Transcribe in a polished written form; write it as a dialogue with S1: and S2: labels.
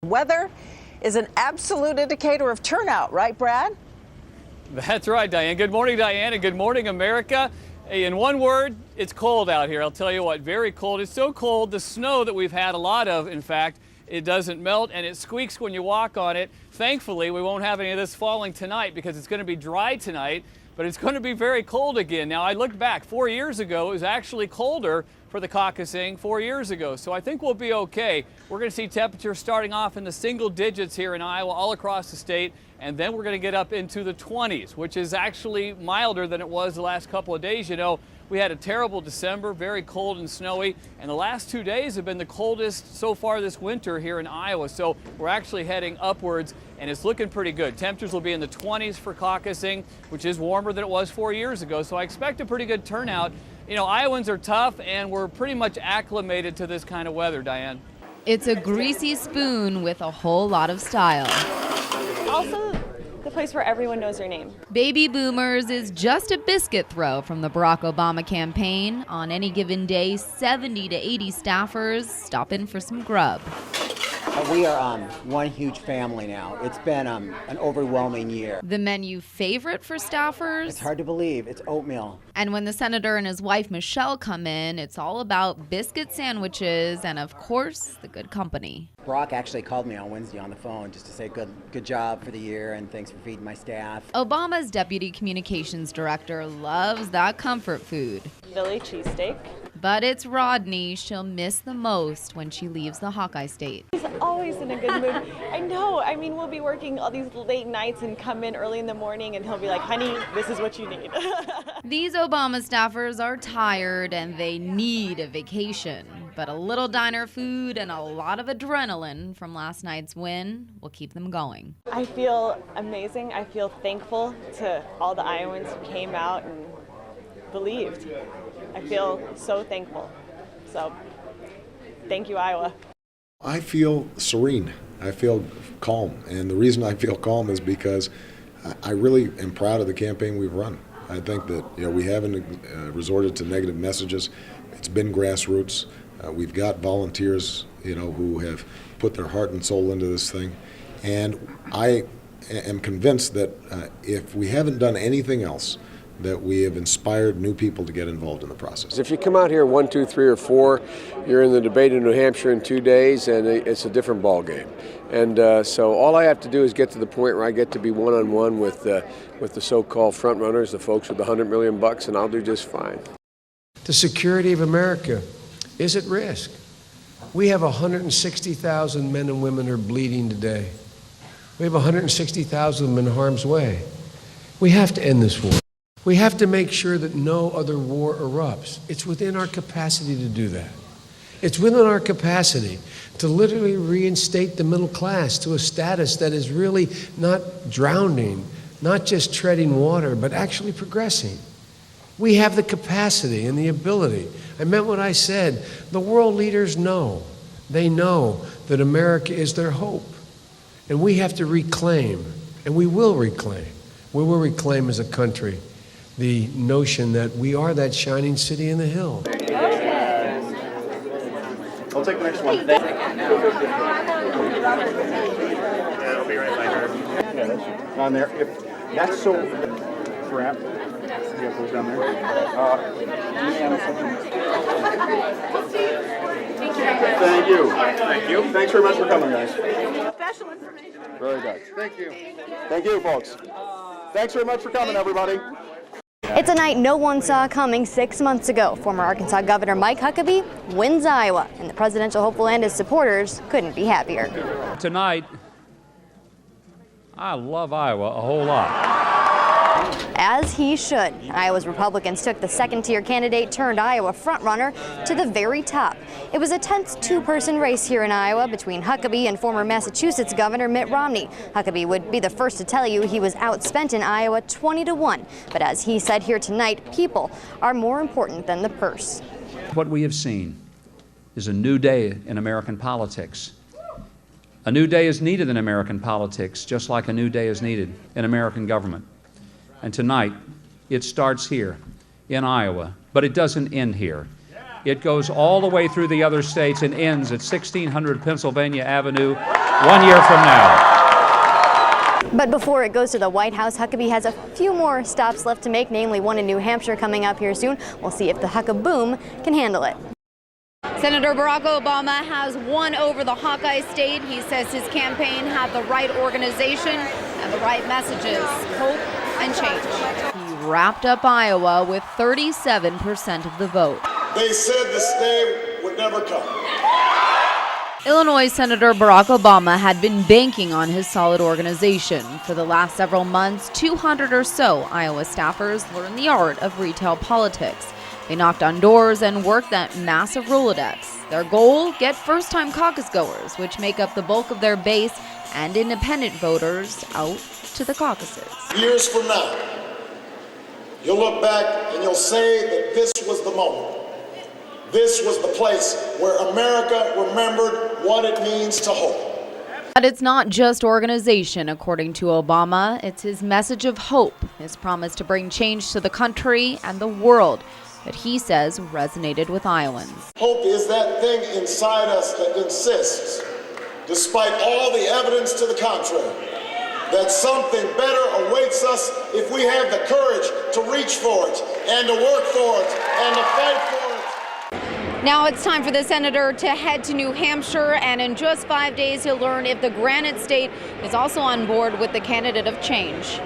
S1: Weather is an absolute indicator of turnout, right, Brad?
S2: That's right, Diane. Good morning, Diane, and good morning, America. Hey, in one word, it's cold out here. I'll tell you what, very cold. It's so cold, the snow that we've had a lot of, in fact, it doesn't melt and it squeaks when you walk on it. Thankfully, we won't have any of this falling tonight because it's going to be dry tonight, but it's going to be very cold again. Now, I looked back 4 years ago, it was actually colder for the caucusing 4 years ago, so I think we'll be okay. We're going to see temperatures starting off in the single digits here in Iowa all across the state, and then we're going to get up into the 20s, which is actually milder than it was the last couple of days. You know, we had a terrible December, very cold and snowy, and the last 2 days have been the coldest so far this winter here in Iowa, so we're actually heading upwards, and it's looking pretty good. Temperatures will be in the 20s for caucusing, which is warmer than it was 4 years ago, so I expect a pretty good turnout. You know, Iowans are tough, and we're pretty much acclimated to this kind of weather, Diane.
S3: It's a greasy spoon with a whole lot of style.
S4: Also, the place where everyone knows your name.
S3: Baby Boomers is just a biscuit throw from the Barack Obama campaign. On any given day, 70 to 80 staffers stop in for some grub.
S5: We are one huge family now. It's been an overwhelming year.
S3: The menu favorite for staffers?
S5: It's hard to believe. It's oatmeal.
S3: And when the senator and his wife Michelle come in, it's all about biscuit sandwiches and, of course, the good company.
S5: Barack actually called me on Wednesday on the phone just to say good job for the year and thanks for feeding my staff.
S3: Obama's deputy communications director loves that comfort food.
S4: Philly cheesesteak.
S3: But it's Rodney she'll miss the most when she leaves the Hawkeye State.
S4: He's always in a good mood. I know. I mean, we'll be working all these late nights and come in early in the morning and he'll be like, honey, this is what you need.
S3: These Obama staffers are tired and they need a vacation. But a little diner food and a lot of adrenaline from last night's win will keep them going.
S4: I feel amazing. I feel thankful to all the Iowans who came out and believed. I feel so thankful. So, thank you, Iowa.
S6: I feel serene. I feel calm. And the reason I feel calm is because I really am proud of the campaign we've run. I think that we haven't resorted to negative messages. It's been grassroots. We've got volunteers, who have put their heart and soul into this thing. And I am convinced that if we haven't done anything else, that we have inspired new people to get involved in the process.
S7: If you come out here 1, 2, 3, or 4, you're in the debate in New Hampshire in 2 days, and it's a different ball game. And so all I have to do is get to the point where I get to be one-on-one with the so-called front runners, the folks with $100 million, and I'll do just fine.
S8: The security of America is at risk. We have 160,000 men and women who are bleeding today. We have 160,000 of them in harm's way. We have to end this war. We have to make sure that no other war erupts. It's within our capacity to do that. It's within our capacity to literally reinstate the middle class to a status that is really not drowning, not just treading water, but actually progressing. We have the capacity and the ability. I meant what I said. The world leaders know. They know that America is their hope. And we have to reclaim, and we will reclaim. We will reclaim as a country the notion that we are that shining city in the hill.
S9: Okay. I'll take the next one. Yeah, it'll be right by her. Yeah, that's on there. If that's so crap, you got those down there. Thank you. Thank you. Thanks very much for coming, guys.
S4: Special information.
S9: Very good. Thank you. Thank you, folks. Thanks very much for coming, everybody.
S10: It's a night no one saw coming 6 months ago. Former Arkansas Governor Mike Huckabee wins Iowa, and the presidential hopeful and his supporters couldn't be happier.
S11: Tonight, I love Iowa a whole lot.
S10: As he should. Iowa's Republicans took the second-tier candidate turned Iowa frontrunner to the very top. It was a tense two-person race here in Iowa between Huckabee and former Massachusetts Governor Mitt Romney. Huckabee would be the first to tell you he was outspent in Iowa 20-1. But as he said here tonight, people are more important than the purse.
S11: What we have seen is a new day in American politics. A new day is needed in American politics, just like a new day is needed in American government. And tonight, it starts here in Iowa, but it doesn't end here. It goes all the way through the other states and ends at 1600 Pennsylvania Avenue 1 year from now.
S10: But before it goes to the White House, Huckabee has a few more stops left to make, namely one in New Hampshire coming up here soon. We'll see if the Huckaboom can handle it.
S3: Senator Barack Obama has won over the Hawkeye state. He says his campaign had the right organization and the right messages, hope and change. He wrapped up Iowa with 37% of the vote.
S6: They said this day would never come.
S3: Illinois Senator Barack Obama had been banking on his solid organization. For the last several months, 200 or so Iowa staffers learned the art of retail politics. They knocked on doors and worked that massive Rolodex. Their goal, get first-time caucus goers, which make up the bulk of their base, and independent voters out to the caucuses.
S6: Years from now, you'll look back and you'll say that this was the moment. This was the place where America remembered what it means to hope.
S3: But it's not just organization, according to Obama. It's his message of hope, his promise to bring change to the country and the world that he says resonated with Iowans.
S6: Hope is that thing inside us that insists, despite all the evidence to the contrary, that something better awaits us if we have the courage to reach for it and to work for it and to fight for it.
S3: Now it's time for the senator to head to New Hampshire, and in just 5 days he'll learn if the Granite State is also on board with the candidate of change.